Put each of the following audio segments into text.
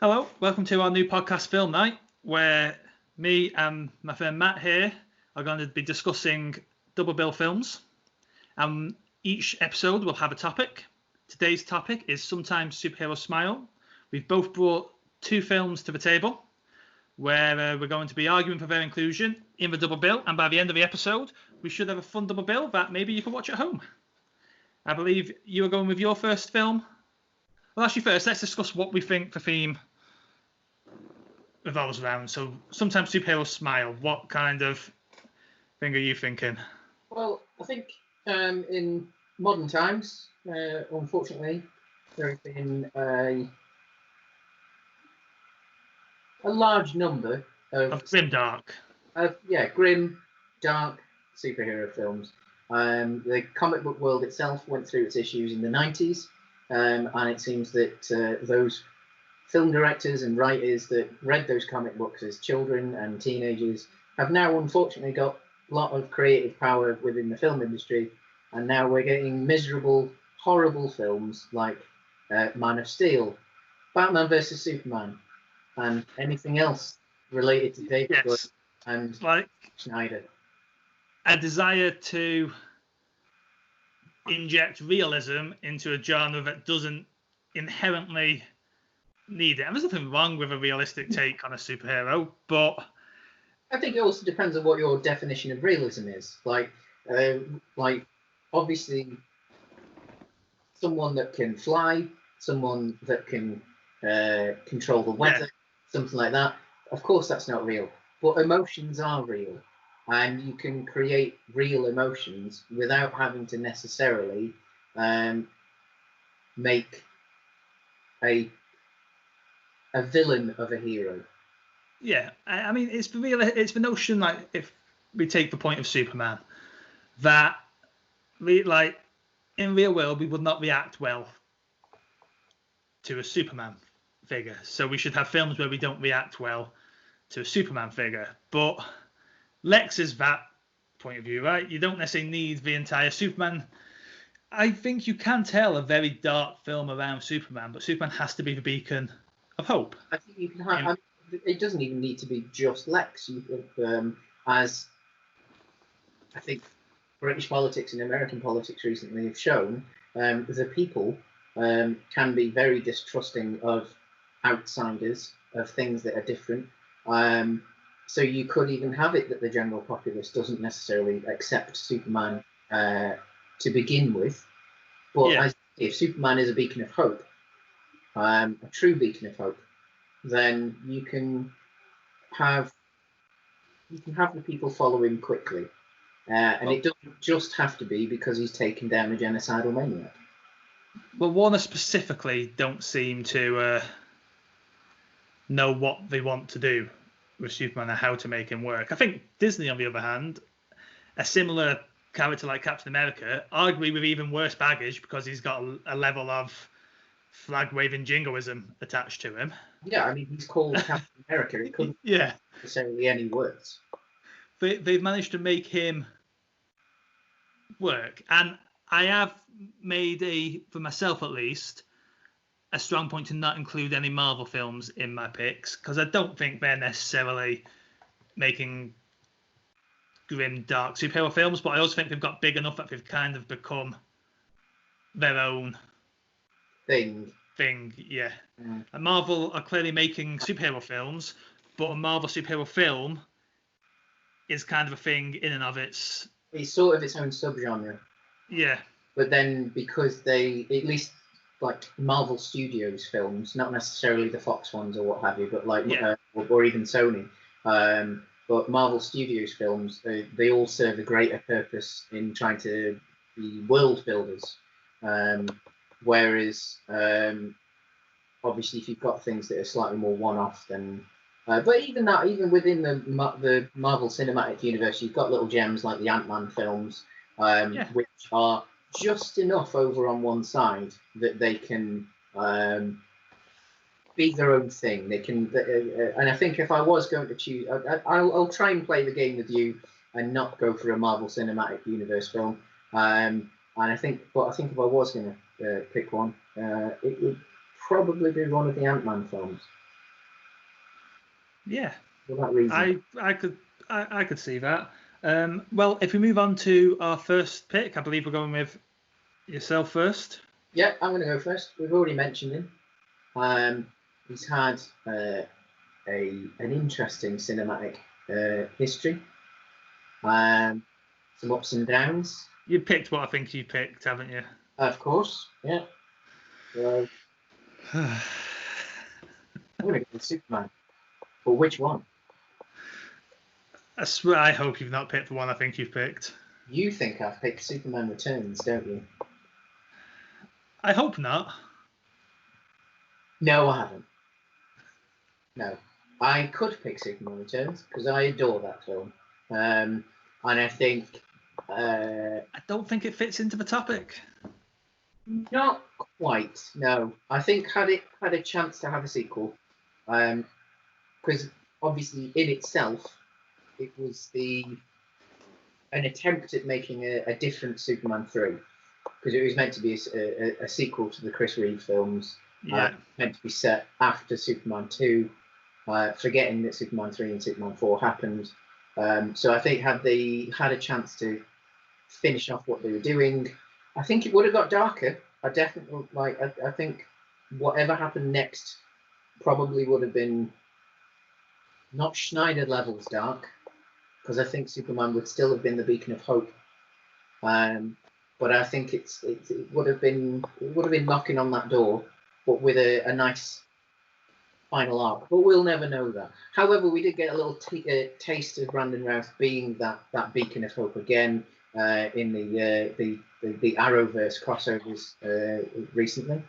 Hello, welcome to our new podcast film night, where me and my friend Matt here are going to be discussing double bill films. And each episode will have a topic. Today's topic is Sometimes Superhero Smile. We've both brought two films to the table, where we're going to be arguing for their inclusion in the double bill. And by the end of the episode, we should have a fun double bill that maybe you can watch at home. I believe you are going with your first film. Well, actually, first, let's discuss what we think the theme revolves around. So, Sometimes Superheroes Smile. What kind of thing are you thinking? Well, I think in modern times, unfortunately, there has been a large number Of grim dark. Grim, dark superhero films. The comic book world itself went through its issues in the 90s. And it seems that those film directors and writers that read those comic books as children and teenagers have now unfortunately got a lot of creative power within the film industry, and now we're getting miserable, horrible films like Man of Steel, Batman vs Superman, and anything else related to David Good and Schneider. A desire to inject realism into a genre that doesn't inherently need it. And there's nothing wrong with a realistic take on a superhero, but I think it also depends on what your definition of realism is. Like obviously, someone that can fly, someone that can control the weather, something like that. Of course, that's not real, but emotions are real. And you can create real emotions without having to necessarily make a villain of a hero. Yeah, I mean, it's the notion, like, if we take the point of Superman, that like in real world we would not react well to a Superman figure, so we should have films where we don't react well to a Superman figure. But Lex is that point of view, right? You don't necessarily need the entire Superman. I think you can tell a very dark film around Superman, but Superman has to be the beacon of hope. I think you can have. It doesn't even need to be just Lex. As I think British politics and American politics recently have shown, the people can be very distrusting of outsiders, of things that are different. So you could even have it that the general populace doesn't necessarily accept Superman to begin with. But if Superman is a beacon of hope, a true beacon of hope, then you can have the people follow him quickly. And it doesn't just have to be because he's taken down a genocidal maniac. Well, Warner specifically don't seem to know what they want to do with Superman and how to make him work. I think Disney, on the other hand, a similar character like Captain America, arguably with even worse baggage because he's got a level of flag-waving jingoism attached to him. Yeah, I mean, he's called Captain America. It couldn't necessarily any worse. They've managed to make him work. And I have made for myself at least, a strong point to not include any Marvel films in my picks, because I don't think they're necessarily making grim, dark superhero films, but I also think they've got big enough that they've kind of become their own thing. Yeah. And Marvel are clearly making superhero films, but a Marvel superhero film is kind of a thing in and of its... It's sort of its own subgenre. Yeah. But then because they, at least like Marvel Studios films, not necessarily the Fox ones or what have you, but like, or even Sony, but Marvel Studios films, they all serve a greater purpose in trying to be world builders. Whereas, obviously, if you've got things that are slightly more one-off, then... but even within the Marvel Cinematic Universe, you've got little gems like the Ant-Man films, which are just enough over on one side that they can be their own thing. They can, and I think if I was going to choose, I'll try and play the game with you and not go for a Marvel Cinematic Universe film. And I think if I was going to pick one, it would probably be one of the Ant-Man films. Yeah, for that reason. I could see that. Well, if we move on to our first pick, I believe we're going with yourself first. Yeah, I'm going to go first. We've already mentioned him. He's had an interesting cinematic history. Some ups and downs. You picked what I think you picked, haven't you? Of course, yeah. So I'm going to go with Superman. But which one? I swear, I hope you've not picked the one I think you've picked. You think I've picked Superman Returns, don't you? I hope not. No, I haven't. No. I could pick Superman Returns because I adore that film. And I think I don't think it fits into the topic. not quite. No, I think had it had a chance to have a sequel, because obviously in itself it was an attempt at making a different Superman 3, because it was meant to be a sequel to the Chris Reeve films. Yeah. Meant to be set after Superman 2, forgetting that Superman 3 and Superman 4 happened. So I think had they had a chance to finish off what they were doing, I think it would have got darker. I definitely I think whatever happened next probably would have been not Schneider levels dark, because I think Superman would still have been the beacon of hope. But I think it would have been knocking on that door, but with a nice final arc. But we'll never know that. However, we did get a little taste of Brandon Routh being that beacon of hope again in the Arrowverse crossovers recently.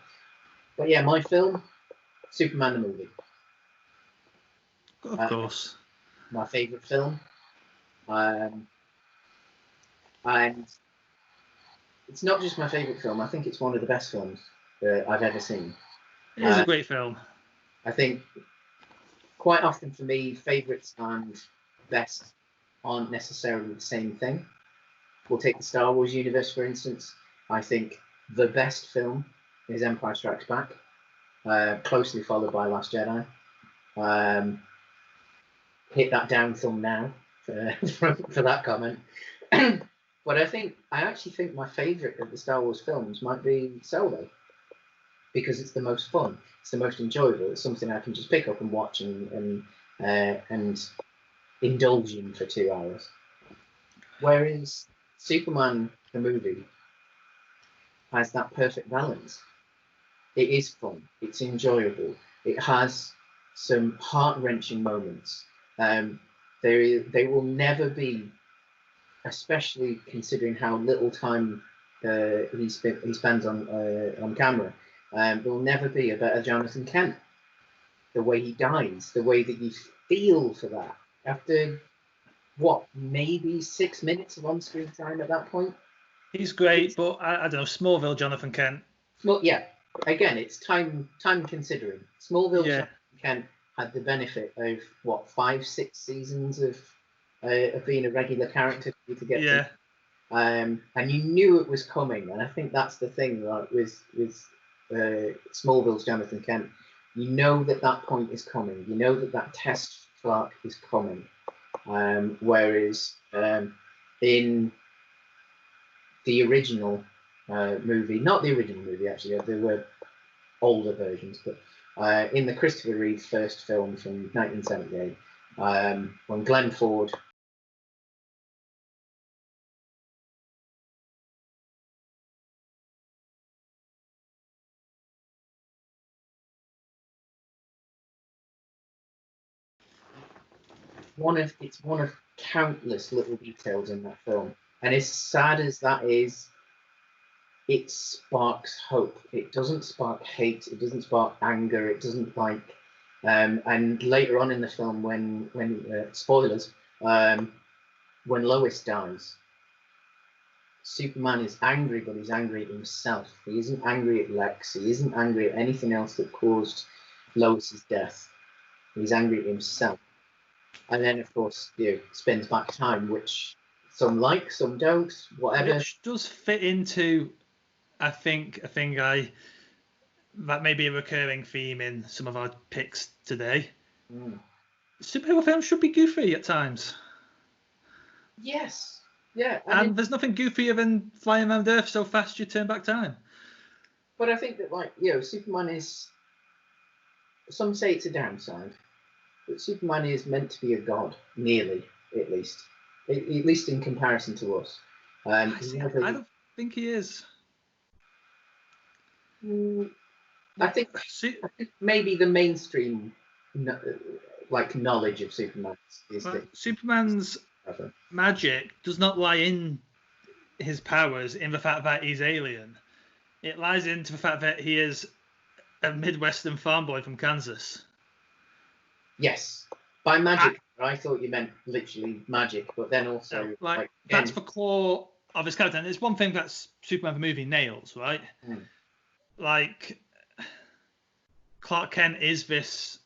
But yeah, my film, Superman the movie. Of course. My favourite film. And it's not just my favourite film, I think it's one of the best films that I've ever seen. It is a great film. I think quite often for me, favourites and best aren't necessarily the same thing. We'll take the Star Wars universe, for instance. I think the best film is Empire Strikes Back, closely followed by Last Jedi. Hit that down thumb now for that comment. But I actually think my favourite of the Star Wars films might be Solo, because it's the most fun, it's the most enjoyable. It's something I can just pick up and watch and indulge in for 2 hours. Whereas Superman the movie has that perfect balance. It is fun, it's enjoyable, it has some heart-wrenching moments. They will never be, especially considering how little time he spends on camera. There will never be a better Jonathan Kent. The way he dies, the way that you feel for that after what, maybe 6 minutes of on-screen time at that point. He's great, but I don't know, Smallville Jonathan Kent. Well, yeah. Again, it's time considering. Smallville Jonathan Kent had the benefit of what, 5-6 seasons of being a regular character for you to get to. And you knew it was coming, and I think that's the thing, like with Smallville's Jonathan Kent. You know that point is coming. You know that test Clark is coming. Whereas in the original movie, not the original movie actually, there were older versions, but in the Christopher Reeve first film from 1978, when Glenn Ford it's one of countless little details in that film, and as sad as that is, it sparks hope. It doesn't spark hate. It doesn't spark anger. It doesn't and later on in the film, when spoilers, when Lois dies, Superman is angry, but he's angry at himself. He isn't angry at Lex. He isn't angry at anything else that caused Lois's death. He's angry at himself. And then, of course, spends back time, which some like, some don't, whatever. Which does fit into, I think, a thing that may be a recurring theme in some of our picks today. superhero films should be goofy at times. Yes. Yeah. And there's nothing goofier than flying around Earth so fast you turn back time. But I think that, like, Superman is. Some say it's a downside, but Superman is meant to be a god, nearly, at least. At least in comparison to us. I don't think he is. I think maybe the mainstream knowledge of Superman is that Superman's magic does not lie in his powers in the fact that he's alien. It lies into the fact that he is a Midwestern farm boy from Kansas. Yes. By magic, I thought you meant literally magic, but then also... that's the core of his character. And it's one thing that Superman the movie nails, right? Like, Clark Kent is this...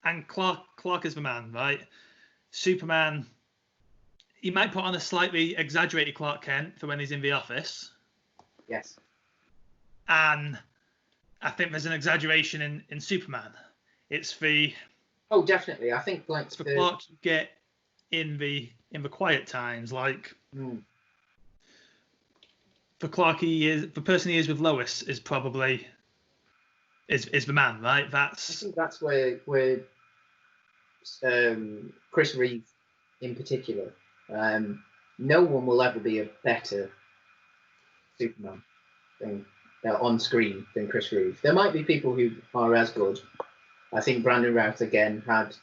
And Clark is the man, right? Superman... He might put on a slightly exaggerated Clark Kent for when he's in the office. Yes. And I think there's an exaggeration in Superman. It's the... Oh, definitely. I think it's the Clark you get in the quiet times, like the Clark he is, the person he is with Lois is probably is the man, right? I think that's where Chris Reeve in particular, no one will ever be a better Superman than on screen than Chris Reeve. There might be people who are as good. I think Brandon Routh again had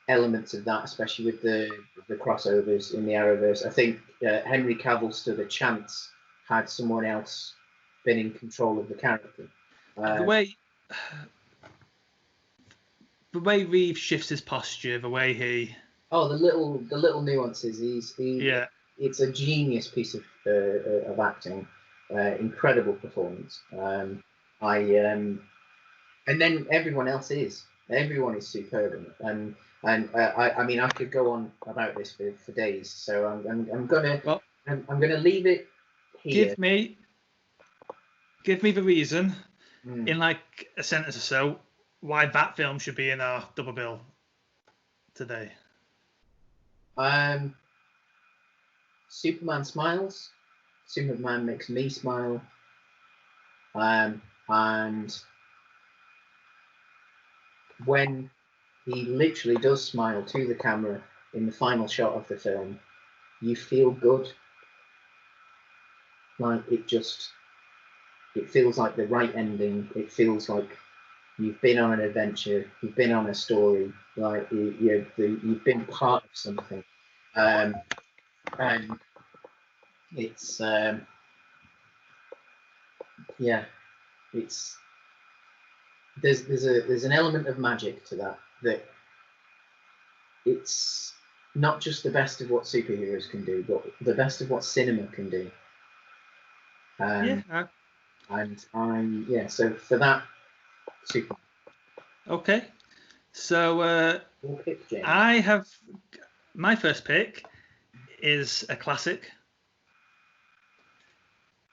elements of that, especially with the crossovers in the Arrowverse. I think Henry Cavill stood a chance had someone else been in control of the character. The way Reeve shifts his posture, the way he the little nuances. It's a genius piece of acting. Incredible performance. And then everyone else is. Everyone is superb, and I mean I could go on about this for days. So I'm gonna leave it here. Give me the reason in like a sentence or so why that film should be in our double bill today. Superman smiles. Superman makes me smile. And when he literally does smile to the camera in the final shot of the film, you feel good. Like it feels like the right ending. It feels like you've been on an adventure, you've been on a story, like you've been part of something, and it's it's there's an element of magic to that it's not just the best of what superheroes can do, but the best of what cinema can do. So for that, super. Okay, so I have my first pick is a classic.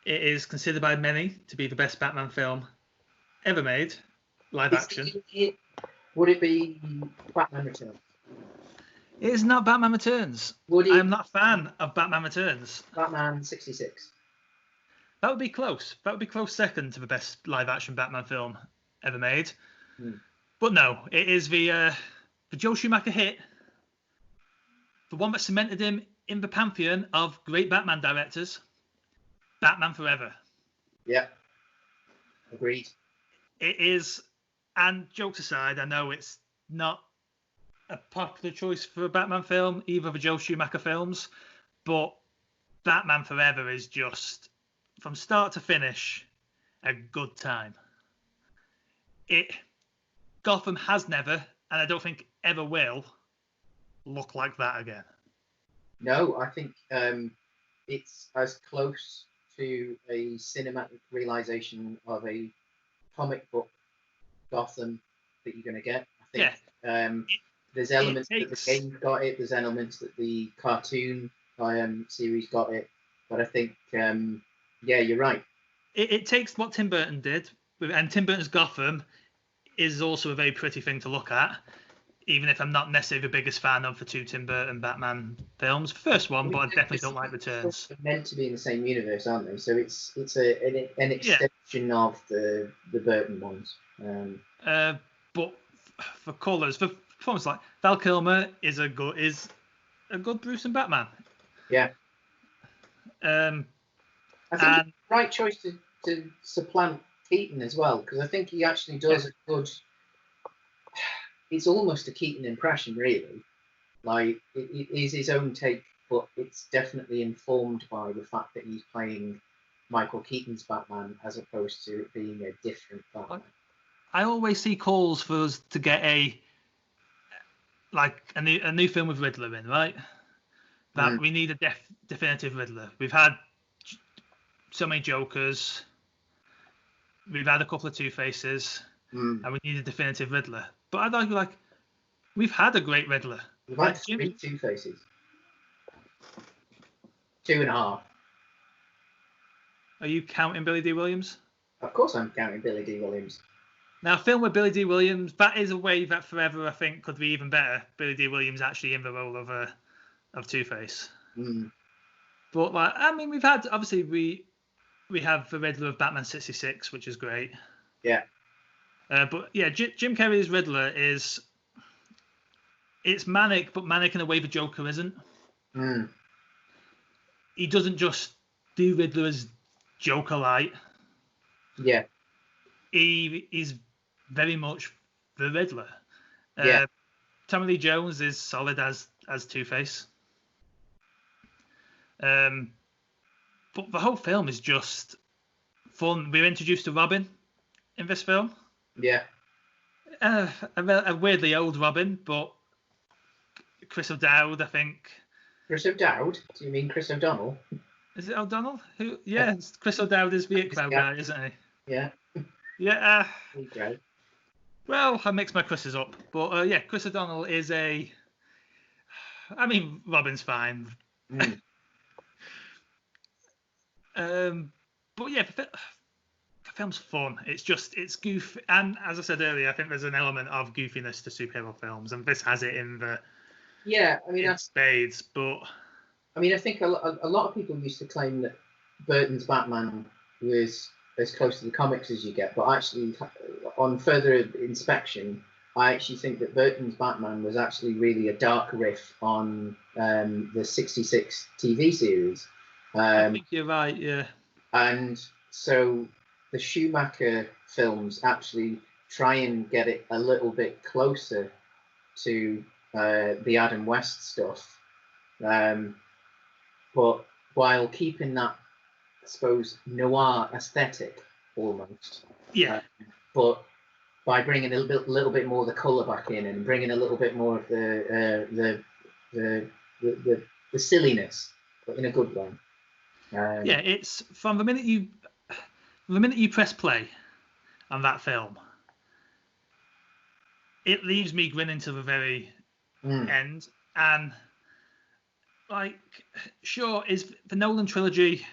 It is considered by many to be the best Batman film ever made, live action. Would it be Batman Returns? It is not Batman Returns. I am not a fan of Batman Returns. Batman 66. That would be close. That would be close second to the best live action Batman film ever made. But no, it is the Joel Schumacher hit, the one that cemented him in the pantheon of great Batman directors, Batman Forever. Yeah, agreed. It is, and jokes aside, I know it's not a popular choice for a Batman film, either of the Joel Schumacher films, but Batman Forever is just, from start to finish, a good time. Gotham has never, and I don't think ever will, look like that again. No, I think it's as close to a cinematic realization of a comic book Gotham that you're going to get. I think there's elements that the game got it, there's elements that the cartoon series got it, but I think, you're right. It takes what Tim Burton did, and Tim Burton's Gotham is also a very pretty thing to look at. even if I'm not necessarily the biggest fan of the two Tim Burton Batman films. First one, but I definitely don't like Returns. They're meant to be in the same universe, aren't they? So it's an extension of the Burton ones. But for colours, for performance, like Val Kilmer is a good Bruce and Batman. Yeah. I think it's the right choice to supplant Keaton as well, because I think he actually does a good. It's almost a Keaton impression, really. Like it is his own take, but it's definitely informed by the fact that he's playing Michael Keaton's Batman as opposed to it being a different Batman. I always see calls for us to get a new film with Riddler in, right? That we need a definitive Riddler. We've had so many Jokers. We've had a couple of Two-Faces, and we need a definitive Riddler. But I'd argue, like, we've had a great Riddler. We've had 3 Two-Faces. 2.5. Are you counting Billy D. Williams? Of course I'm counting Billy D. Williams. Now, a film with Billy D. Williams, that is a way that forever, I think, could be even better. Billy D. Williams actually in the role of Two-Face. But, like, I mean, we've had, obviously, we have the Riddler of Batman 66, which is great. Yeah. But yeah, Jim Carrey's Riddler it's manic, but manic in a way the Joker isn't. He doesn't just do Riddler as Joker-like. Yeah. He's very much the Riddler. Tommy Lee Jones is solid as Two-Face. But the whole film is just fun. We're introduced to Robin in this film. Yeah. A weirdly old Robin, but Chris O'Dowd, I think. Chris O'Dowd? Do you mean Chris O'Donnell? Is it O'Donnell? Who? Yeah, Chris O'Dowd is the It Crowd guy, isn't he? Yeah. Yeah. Okay. Well, I mix my Chris's up, but yeah, Chris O'Donnell is I mean, Robin's fine. But yeah, the film's fun. It's goofy, and as I said earlier, I think there's an element of goofiness to superhero films, and this has it in spades. But I mean, I think a lot of people used to claim that Burton's Batman was as close to the comics as you get, but actually, on further inspection, I actually think that Burton's Batman was actually really a dark riff on the '66 TV series. I think you're right, yeah. And so the Schumacher films actually try and get it a little bit closer to the Adam West stuff, but while keeping that, I suppose, noir aesthetic almost. Yeah. But by bringing a little bit more of the colour back in and bringing a little bit more of the silliness, but in a good way. Yeah, it's from the minute you press play on that film, it leaves me grinning to the very end. And like, sure, is the Nolan trilogy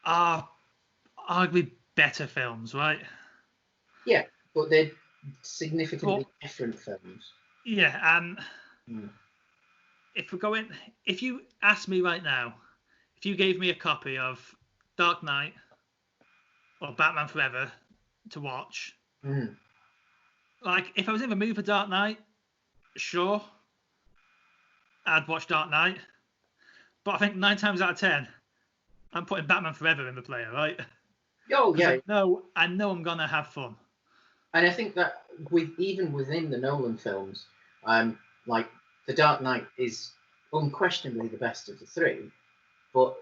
are arguably better films, right? Yeah, but they're significantly different films. Yeah, and if you ask me right now, if you gave me a copy of Dark Knight or Batman Forever to watch, like, if I was in the mood for Dark Knight, sure, I'd watch Dark Knight. But I think 9 times out of 10, I'm putting Batman Forever in the player, right? Oh, yeah. I know I'm going to have fun. And I think that even within the Nolan films, like, The Dark Knight is unquestionably the best of the 3. But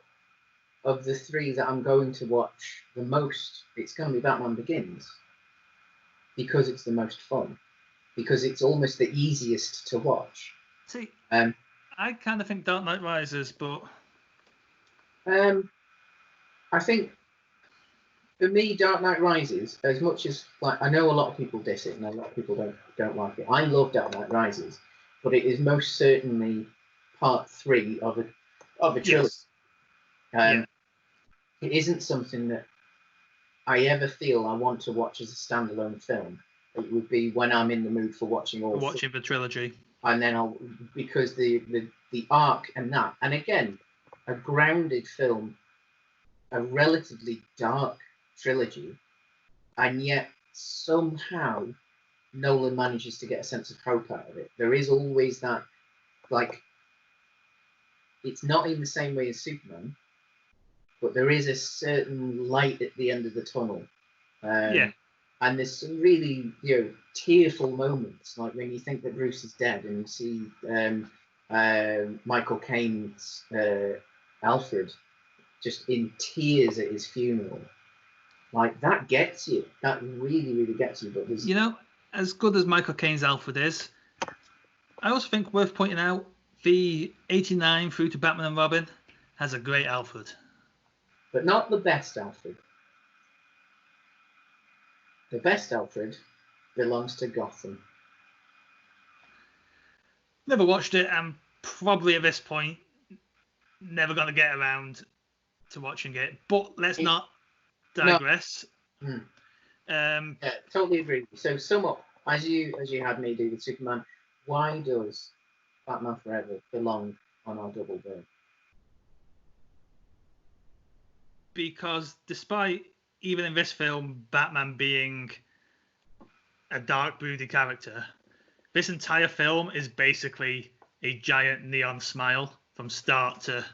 of the 3 that I'm going to watch the most, it's going to be Batman Begins. Because it's the most fun. Because it's almost the easiest to watch. See, I kind of think Dark Knight Rises, but... I think, for me, Dark Knight Rises, as much as, like, I know a lot of people diss it and a lot of people don't like it. I love Dark Knight Rises, but it is most certainly part 3 of a trilogy. Yes. It isn't something that I ever feel I want to watch as a standalone film. it would be when I'm in the mood for watching all. Watching the trilogy. And then because the arc and that, and again, a grounded film, a relatively dark trilogy, and yet somehow Nolan manages to get a sense of hope out of it. There is always that, like, it's not in the same way as Superman, but there is a certain light at the end of the tunnel. Yeah. And there's some really, tearful moments, like when you think that Bruce is dead and you see Michael Caine's Alfred just in tears at his funeral. Like, that gets you. That really, really gets you. But there's... as good as Michael Caine's Alfred is, I also think worth pointing out the 89 through to Batman and Robin has a great Alfred. But not the best Alfred. The best Alfred belongs to Gotham. Never watched it, and probably at this point never going to get around to watching it. But let's not digress. No. Totally agree. So sum up, as you had me do with Superman, why does Batman Forever belong on our double bill? Because despite, even in this film, Batman being a dark, broody character, this entire film is basically a giant neon smile from start to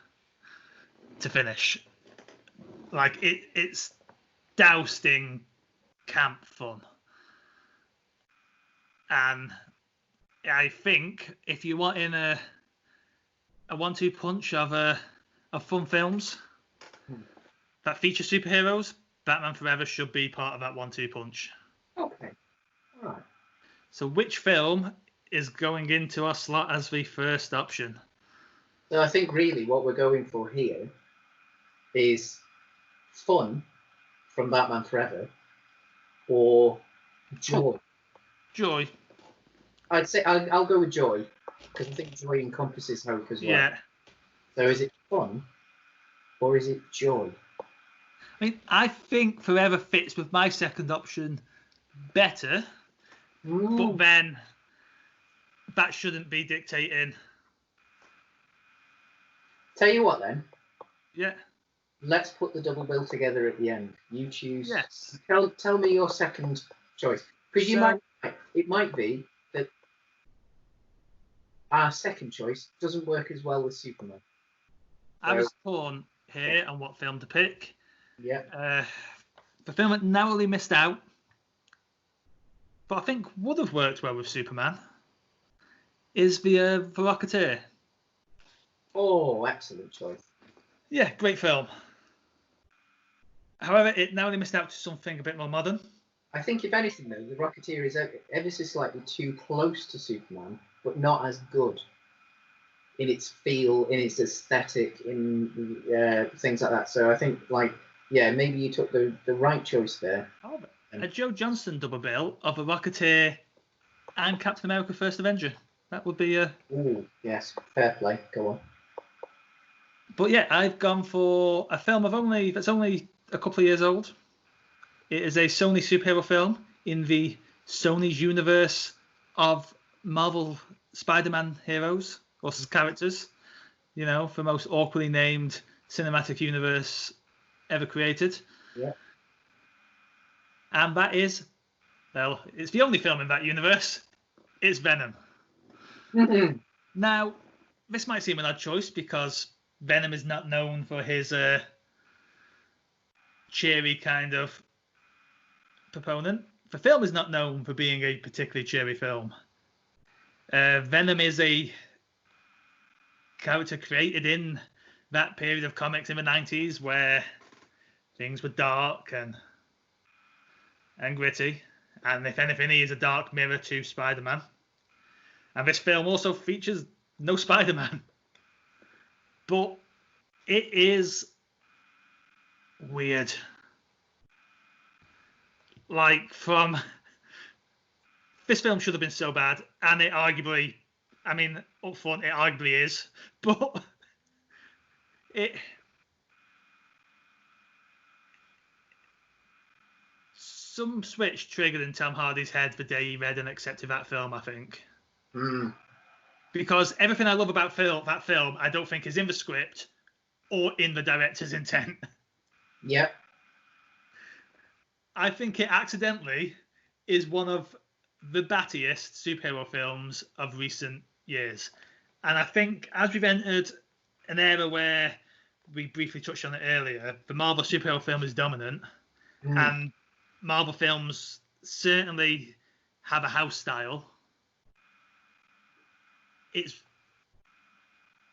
finish. Like, it's doused in camp fun. And I think if you want in a 1-2 punch of fun films that feature superheroes, Batman Forever should be part of that 1-2 punch. Okay. All right. So which film is going into our slot as the first option? So I think really what we're going for here is fun from Batman Forever or joy. Joy. I'd say I'll go with joy, because I think joy encompasses hope as well. Yeah. So is it fun or is it joy? I mean, I think Forever fits with my second option better, but then that shouldn't be dictating. Tell you what then. Yeah. Let's put the double bill together at the end. You choose. Yes. Tell me your second choice, because it might be that our second choice doesn't work as well with Superman. I was torn here on what film to pick. Yeah. The film that narrowly missed out, but I think would have worked well with Superman, is the Rocketeer. Oh, excellent choice. Yeah, great film. However, it narrowly missed out to something a bit more modern. I think, if anything, though, the Rocketeer is ever so slightly too close to Superman, but not as good in its feel, in its aesthetic, in things like that. So I think, maybe you took the right choice there. Oh, a Joe Johnston double bill of a Rocketeer and Captain America: First Avenger. That would be a... Ooh, yes, fair play. Go on. But yeah, I've gone for a film that's only a couple of years old. It is a Sony superhero film in the Sony's universe of Marvel Spider-Man heroes or characters. The most awkwardly named cinematic universe ever created. Yeah. And that is, well, it's the only film in that universe. It's Venom. Mm-hmm. Now, this might seem an odd choice because Venom is not known for his cheery kind of proponent. The film is not known for being a particularly cheery film. Venom is a character created in that period of comics in the 90s where things were dark and gritty. And if anything, he is a dark mirror to Spider-Man. And this film also features no Spider-Man. But it is weird. This film should have been so bad, and it arguably, up front, it arguably is, but some switch triggered in Tom Hardy's head the day he read and accepted that film, I think. Because everything I love about that film, I don't think is in the script or in the director's intent. Yep. I think it accidentally is one of the battiest superhero films of recent years. And I think as we've entered an era where we briefly touched on it earlier, the Marvel superhero film is dominant, and Marvel films certainly have a house style.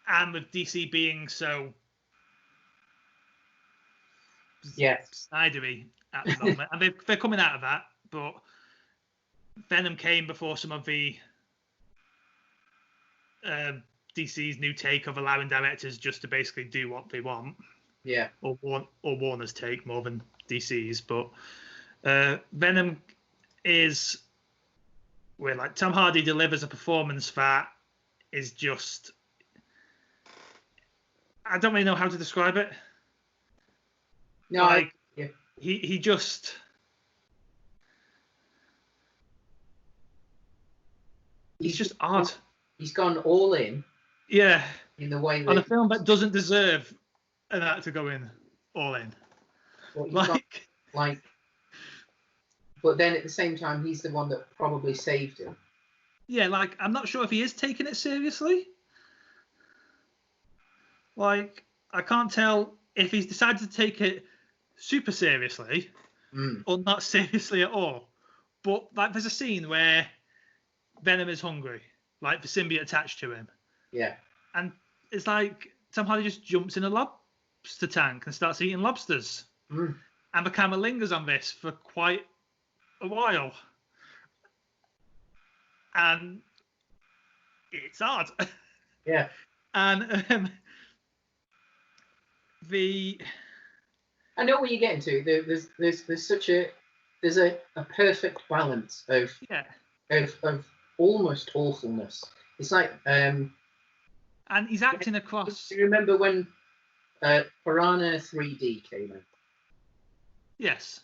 And with DC being so Snydery at the moment, and they're coming out of that, but Venom came before some of the DC's new take of allowing directors just to basically do what they want. Yeah. Or Warner's take more than DC's, but Venom is where like Tom Hardy delivers a performance that is just, I don't really know how to describe it. No, like he just he's just odd. He's gone all in. Yeah. In the way that on a film that doesn't deserve an actor going all in. Well, but then at the same time, he's the one that probably saved him. Yeah, like I'm not sure if he is taking it seriously. Like I can't tell if he's decided to take it super seriously or not seriously at all. But like there's a scene where Venom is hungry, like the symbiote attached to him. Yeah. And it's like Tom Hardy just jumps in a lobster tank and starts eating lobsters. And the camera lingers on this for quite a while. And it's odd. Yeah. And I know where you're getting to. There's such a perfect balance of almost awfulness. It's like and he's acting across. Do you remember when Piranha 3D came out? Yes.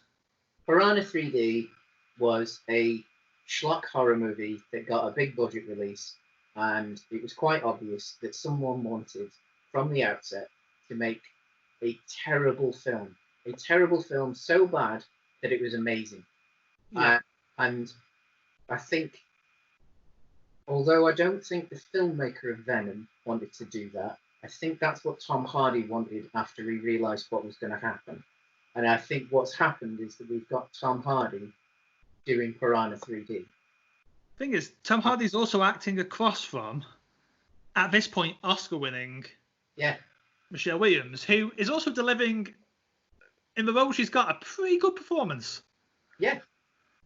Piranha 3D was a schlock horror movie that got a big budget release, and it was quite obvious that someone wanted from the outset to make a terrible film so bad that it was amazing. And I think, although I don't think the filmmaker of Venom wanted to do that, I think that's what Tom Hardy wanted after he realised what was going to happen. And I think what's happened is that we've got Tom Hardy doing Piranha 3D. Thing is, Tom Hardy's also acting across from, at this point, Oscar-winning Michelle Williams, who is also delivering, in the role she's got, a pretty good performance. Yeah.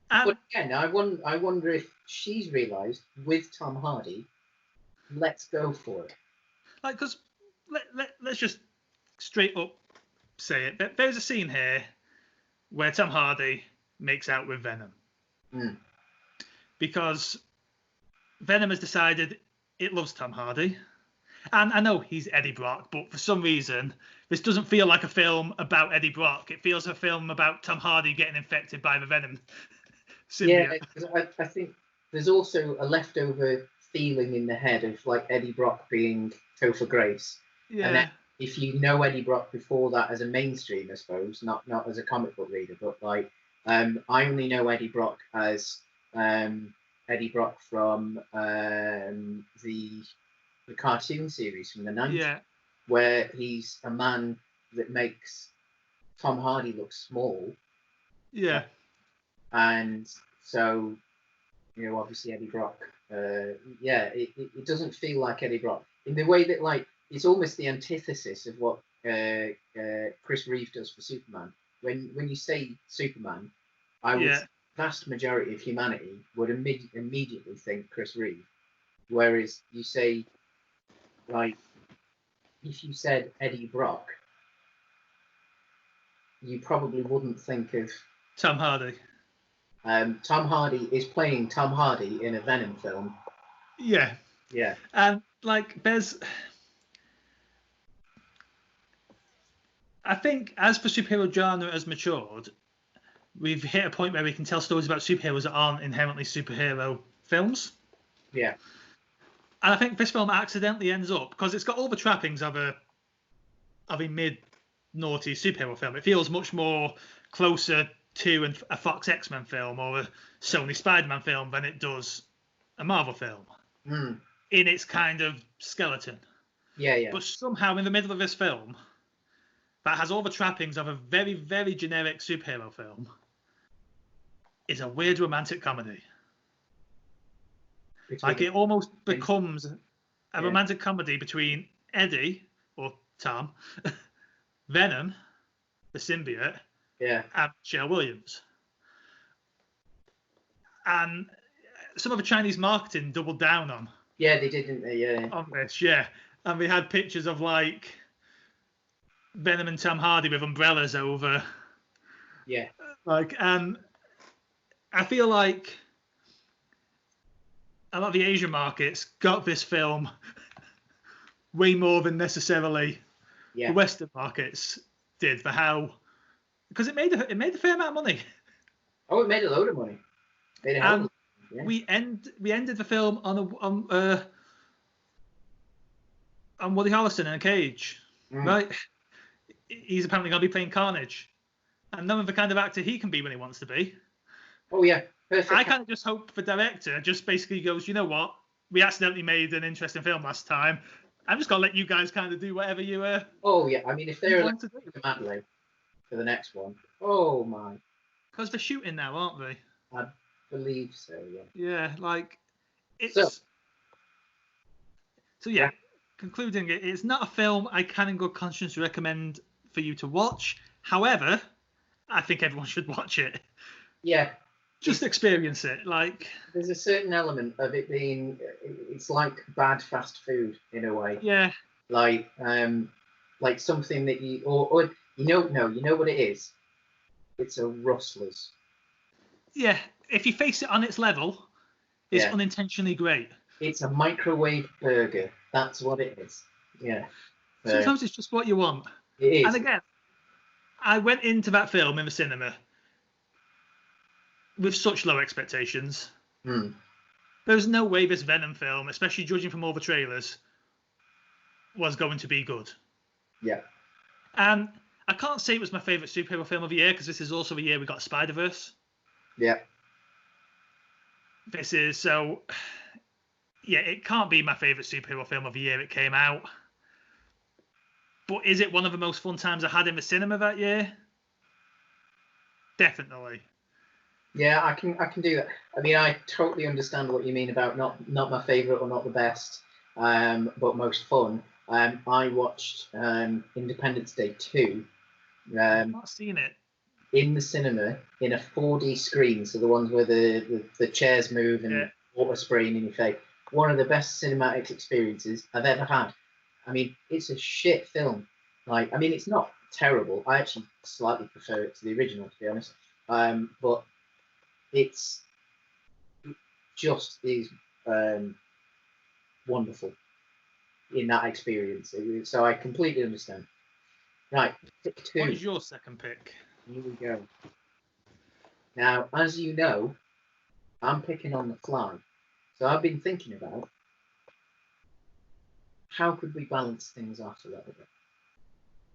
But again, I wonder if she's realised, with Tom Hardy, let's go for it. Like, because let's just straight up say it. There's a scene here where Tom Hardy makes out with Venom. Because Venom has decided it loves Tom Hardy. And I know he's Eddie Brock, but for some reason, this doesn't feel like a film about Eddie Brock. It feels a film about Tom Hardy getting infected by the Venom symbiote. Yeah, I think there's also a leftover feeling in the head of like Eddie Brock being Topher Grace. Yeah. And then if you know Eddie Brock before that as a mainstream, I suppose, not as a comic book reader, but like I only know Eddie Brock as Eddie Brock from the cartoon series from the 90s, where he's a man that makes Tom Hardy look small. Yeah. And so, obviously Eddie Brock, it doesn't feel like Eddie Brock in the way that, like, it's almost the antithesis of what Chris Reeve does for Superman. When you say Superman, vast majority of humanity would immediately think Chris Reeve. Whereas you say, like, if you said Eddie Brock, you probably wouldn't think of Tom Hardy. Tom Hardy is playing Tom Hardy in a Venom film. Yeah. Yeah. And like I think as the superhero genre has matured, we've hit a point where we can tell stories about superheroes that aren't inherently superhero films. Yeah. And I think this film accidentally ends up, because it's got all the trappings of a mid-noughties superhero film. It feels much more closer to a Fox X-Men film or a Sony Spider-Man film than it does a Marvel film in its kind of skeleton. Yeah, yeah. But somehow in the middle of this film, that has all the trappings of a very, very generic superhero film, is a weird romantic comedy. Like it almost becomes a romantic comedy between Eddie, or Tom, Venom, the symbiote, and Michelle Williams. And some of the Chinese marketing doubled down on. Yeah, they did, didn't they? Yeah. On this, yeah. And we had pictures of like Venom and Tom Hardy with umbrellas over. Yeah. Like, and I feel like a lot of the Asian markets got this film way more than necessarily the Western markets did for how, because it made a fair amount of money. Oh, it made a load of money. And we ended the film on Woody Harrelson in a cage, right? He's apparently going to be playing Carnage, and knowing the kind of actor he can be when he wants to be. Oh yeah, perfect. I kind of just hope the director just basically goes, you know what? We accidentally made an interesting film last time. I'm just gonna let you guys kind of do whatever you. Oh yeah, I mean, if they're elected to Matley for the next one, oh my. Because they're shooting now, aren't they? I believe so. Yeah. Yeah, like it's. So yeah, concluding it, it's not a film I can in good conscience recommend for you to watch. However, I think everyone should watch it. Yeah. Just experience it. Like there's a certain element of it being, it's like bad fast food in a way. Yeah. Like something that you or you know what it is. It's a Rustler's. Yeah, if you face it on its level, it's unintentionally great. It's a microwave burger. That's what it is. Yeah. Sometimes it's just what you want. It is. And again, I went into that film in the cinema with such low expectations. There's no way this Venom film, especially judging from all the trailers, was going to be good. Yeah. And I can't say it was my favourite superhero film of the year, because this is also the year we got Spider-Verse. Yeah. This is, so, yeah, it can't be my favourite superhero film of the year it came out. But is it one of the most fun times I had in the cinema that year? Definitely. Yeah, I can do that. I mean, I totally understand what you mean about not my favourite or not the best, but most fun. I watched Independence Day 2. I've not seen it. In the cinema, in a 4D screen, so the ones where the chairs move and water spraying in your face. One of the best cinematic experiences I've ever had. I mean, it's a shit film. Like, I mean, it's not terrible. I actually slightly prefer it to the original, to be honest. But it just is wonderful in that experience. So I completely understand. Right, pick 2. What is your second pick? Here we go. Now, as you know, I'm picking on the fly. So I've been thinking about how could we balance things off a little bit.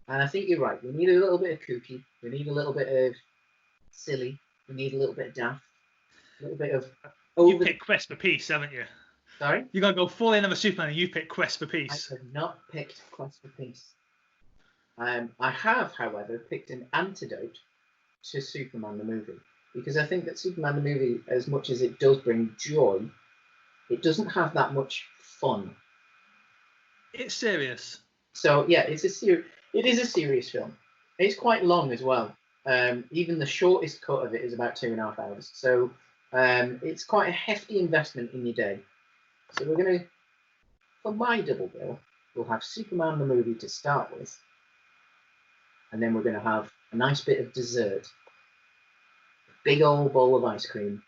And I think you're right. We need a little bit of kooky. We need a little bit of silly. We need a little bit of daft. A little bit of... You picked Quest for Peace, haven't you? Sorry? You got to go full in of a Superman and you picked Quest for Peace. I have not picked Quest for Peace. I have, however, picked an antidote to Superman the movie. Because I think that Superman the movie, as much as it does bring joy, it doesn't have that much fun. It's serious. So, yeah, it is a serious film. It's quite long as well. Even the shortest cut of it is about 2.5 hours. So it's quite a hefty investment in your day. So we're going to, for my double bill, we'll have Superman the movie to start with. And then we're going to have a nice bit of dessert. A big old bowl of ice cream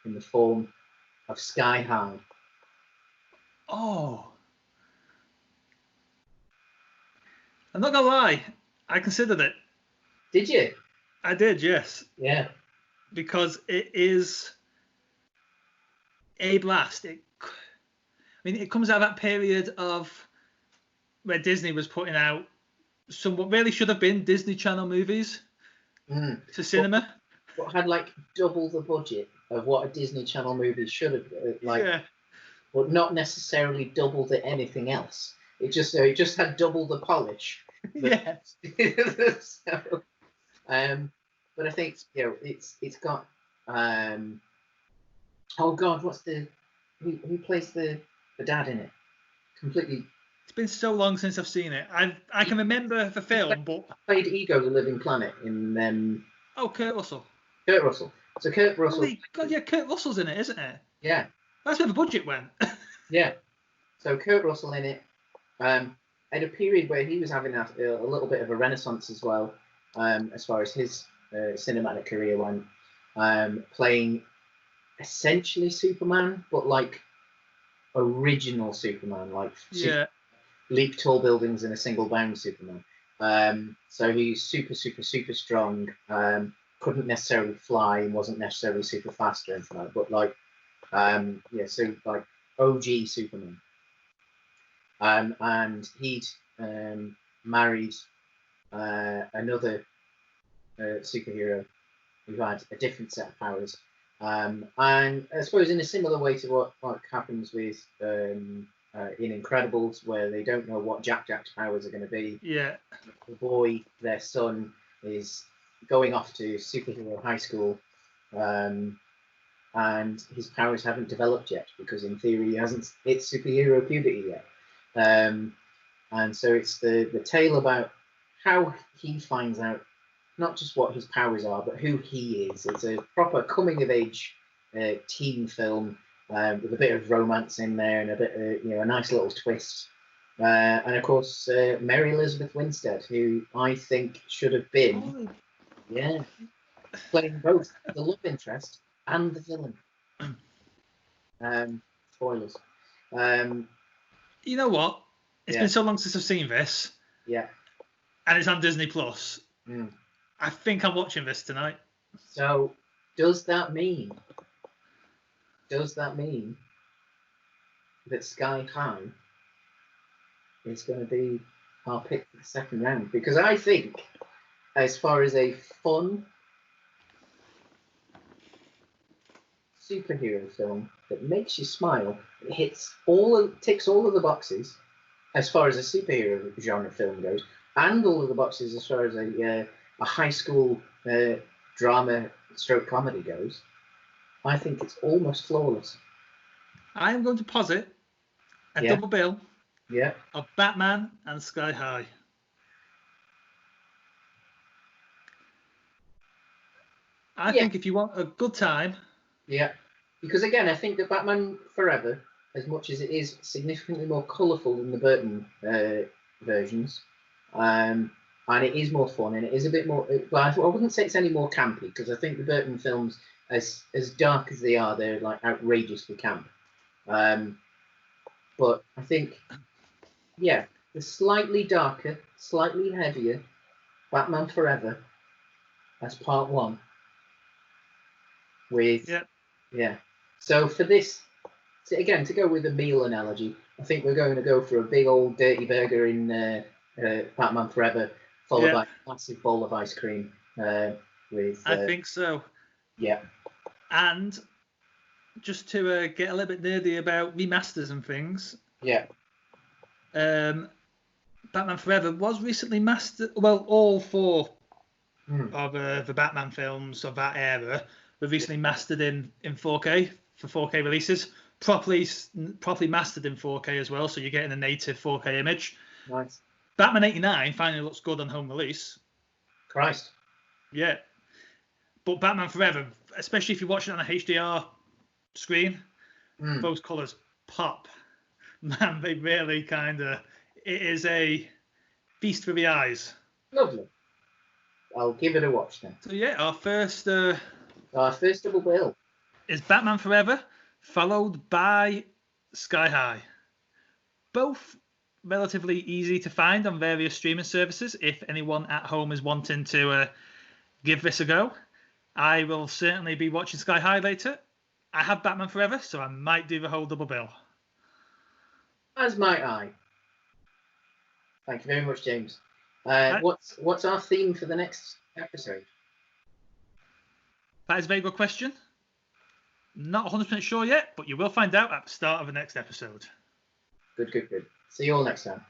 in the form of Sky High. Oh. I'm not going to lie. I considered it. Did you? I did, yes. Yeah. because it is a blast. It comes out of that period of where Disney was putting out some what really should have been Disney Channel movies to cinema. But had like double the budget of what a Disney Channel movie should have been, but not necessarily double the anything else. It just had double the polish. Yeah. So, but I think it's got oh God, who plays the dad in it? Completely. It's been so long since I've seen it. I can remember the film, but played Ego, the Living Planet in Kurt Russell. Kurt Russell. So Kurt Russell. Holy God, yeah, Kurt Russell's in it, isn't it? Yeah. That's where the budget went. Yeah. So Kurt Russell in it. At a period where he was having a little bit of a renaissance as well, as far as his cinematic career went, playing essentially Superman, but like original Superman, like leap tall buildings in a single bound Superman. So he's super, super, super strong. Couldn't necessarily fly and wasn't necessarily super fast or anything like that, but like, so like OG Superman. And he'd married another superhero who had a different set of powers. And I suppose in a similar way to what happens with in Incredibles, where they don't know what Jack's powers are going to be. Yeah. The boy, their son, is going off to superhero high school, and his powers haven't developed yet because, in theory, he hasn't hit superhero puberty yet. And so it's the tale about how he finds out not just what his powers are, but who he is. It's a proper coming-of-age teen film with a bit of romance in there and a bit of, a nice little twist. And of course, Mary Elizabeth Winstead, who I think should have been, playing both the love interest and the villain. Spoilers. You know what? It's been so long since I've seen this. Yeah. And it's on Disney Plus. I think I'm watching this tonight. So, does that mean that Sky High is going to be our pick for the second round? Because I think, as far as a fun superhero film that makes you smile, it ticks all of the boxes as far as a superhero genre film goes, and all of the boxes as far as a high school drama stroke comedy goes. I think it's almost flawless. I am going to posit a double bill of Batman and Sky High. I think if you want a good time... Yeah, because again, I think that Batman Forever, as much as it is significantly more colourful than the Burton versions, and it is more fun, and it is a bit more... Well, I wouldn't say it's any more campy, because I think the Burton films, as dark as they are, they're like outrageously camp. But I think, the slightly darker, slightly heavier Batman Forever as part one. With So for this, again, to go with the meal analogy, I think we're going to go for a big old dirty burger in Batman Forever, followed by a massive bowl of ice cream. I think so. Yeah. And just to get a little bit nerdy about remasters and things. Yeah. Batman Forever was recently mastered. Well, all four of the Batman films of that era were recently mastered in 4K for 4K releases. Properly mastered in 4K as well, so you're getting a native 4K image. Nice. Batman 89 finally looks good on home release. Christ. Yeah. But Batman Forever, especially if you're watching it on a HDR screen, those colours pop. Man, they really it is a feast for the eyes. Lovely. I'll give it a watch then. So our first double bill is Batman Forever, followed by Sky High. Both relatively easy to find on various streaming services if anyone at home is wanting to give this a go. I will certainly be watching Sky High later. I have Batman Forever, so I might do the whole double bill. As might I. Thank you very much, James. What's our theme for the next episode? That is a very good question. Not 100% sure yet, but you will find out at the start of the next episode. Good. See you all next time.